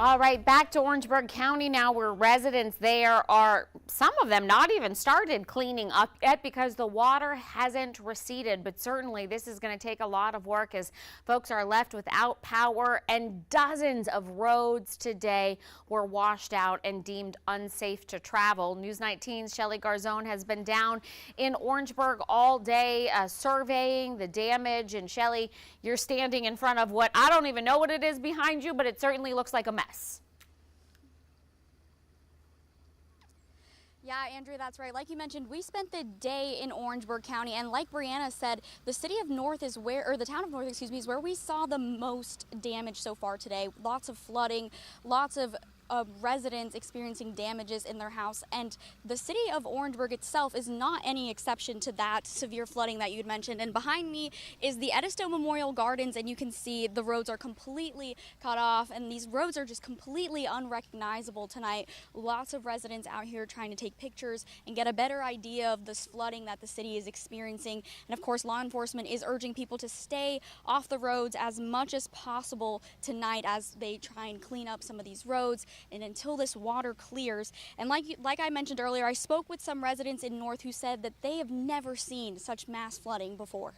All right, back to Orangeburg County now, where residents there are, some of them not even started cleaning up yet because the water hasn't receded. But certainly this is going to take a lot of work as folks are left without power, and dozens of roads today were washed out and deemed unsafe to travel. News 19's Shelly Garzone has been down in Orangeburg all day surveying the damage. And Shelly, you're standing in front of what I don't even know what it is behind you, but it certainly looks like a mess. Yeah, Andrew, that's right. Like you mentioned, we spent the day in Orangeburg County, and like Brianna said, the city of North is where, or the town of North, excuse me, is where we saw the most damage so far today. Lots of flooding, lots of residents experiencing damages in their house, and the city of Orangeburg itself is not any exception to that severe flooding that you'd mentioned. And behind me is the Edisto Memorial Gardens, and you can see the roads are completely cut off, and these roads are just completely unrecognizable tonight. Lots of residents out here trying to take pictures and get a better idea of this flooding that the city is experiencing. And of course, law enforcement is urging people to stay off the roads as much as possible tonight as they try and clean up some of these roads and until this water clears. And like I mentioned earlier, I spoke with some residents in North who said that they have never seen such mass flooding before.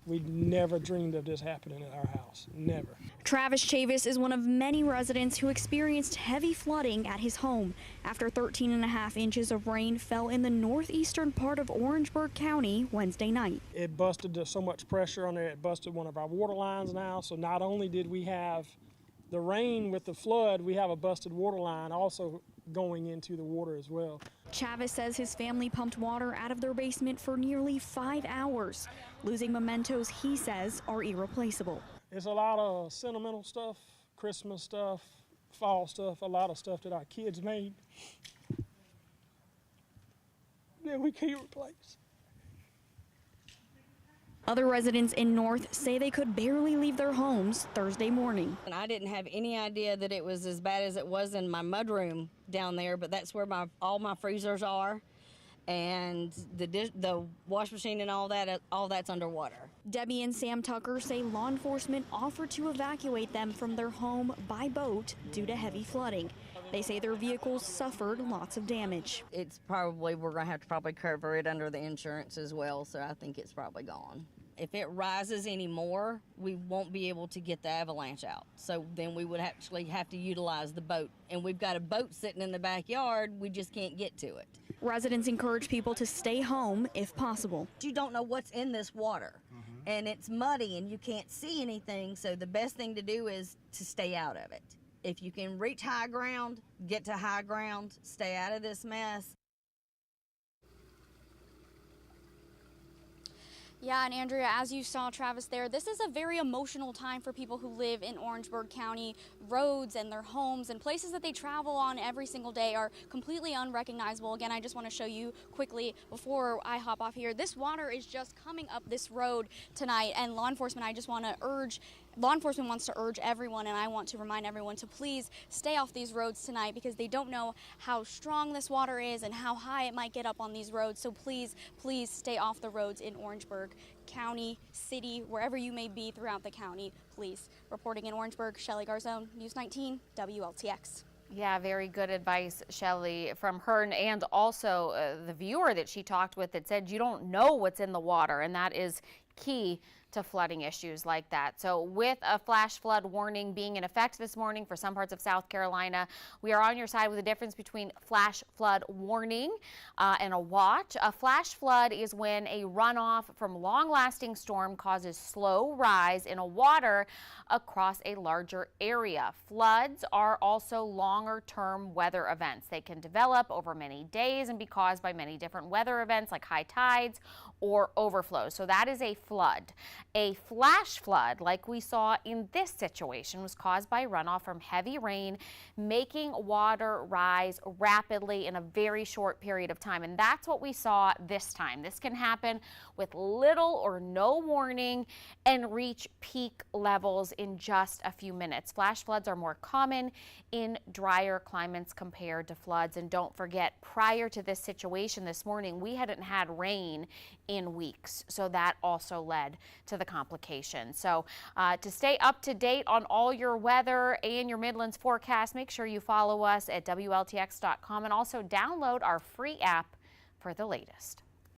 We never dreamed of this happening at our house, never. Travis Chavis is one of many residents who experienced heavy flooding at his home after 13.5 inches of rain fell in the northeastern part of Orangeburg County Wednesday night. It busted so much pressure on there, it busted one of our water lines now, so not only did we have the rain with the flood, we have a busted water line also going into the water as well. Chavis says his family pumped water out of their basement for nearly 5 hours. Losing mementos, he says, are irreplaceable. It's a lot of sentimental stuff, Christmas stuff, fall stuff, a lot of stuff that our kids made that we can't replace. Other residents in North say they could barely leave their homes Thursday morning. And I didn't have any idea that it was as bad as it was in my mudroom down there, but that's where all my freezers are, and the wash machine and all that's underwater. Debbie and Sam Tucker say law enforcement offered to evacuate them from their home by boat due to heavy flooding. They say their vehicles suffered lots of damage. It's probably, we're going to have to probably cover it under the insurance as well, so I think it's probably gone. If it rises anymore, we won't be able to get the avalanche out. So then we would actually have to utilize the boat. And we've got a boat sitting in the backyard, we just can't get to it. Residents encourage people to stay home if possible. You don't know what's in this water, and it's muddy and you can't see anything, so the best thing to do is to stay out of it. If you can reach high ground, get to high ground, stay out of this mess. Yeah, and Andrea, as you saw Travis there, this is a very emotional time for people who live in Orangeburg County. Roads and their homes and places that they travel on every single day are completely unrecognizable. Again, I just want to show you quickly before I hop off here. This water is just coming up this road tonight, and law enforcement wants to urge everyone, and I want to remind everyone to please stay off these roads tonight because they don't know how strong this water is and how high it might get up on these roads. So please, please stay off the roads in Orangeburg County, city, wherever you may be throughout the county, please. Reporting in Orangeburg, Shelly Garzone, News 19, WLTX. Yeah, very good advice, Shelly, from her, and also the viewer that she talked with that said you don't know what's in the water, and that is key to flooding issues like that. So with a flash flood warning being in effect this morning for some parts of South Carolina, we are on your side with the difference between flash flood warning and a watch. A flash flood is when a runoff from long-lasting storm causes slow rise in a water across a larger area. Floods are also longer-term weather events. They can develop over many days and be caused by many different weather events like high tides or overflows. So that is a flood. A flash flood, like we saw in this situation, was caused by runoff from heavy rain, making water rise rapidly in a very short period of time. And that's what we saw this time. This can happen with little or no warning and reach peak levels in just a few minutes. Flash floods are more common in drier climates compared to floods. And don't forget, prior to this situation this morning, we hadn't had rain in weeks. So that also led to the complications. So to stay up to date on all your weather and your Midlands forecast, make sure you follow us at WLTX.com and also download our free app for the latest.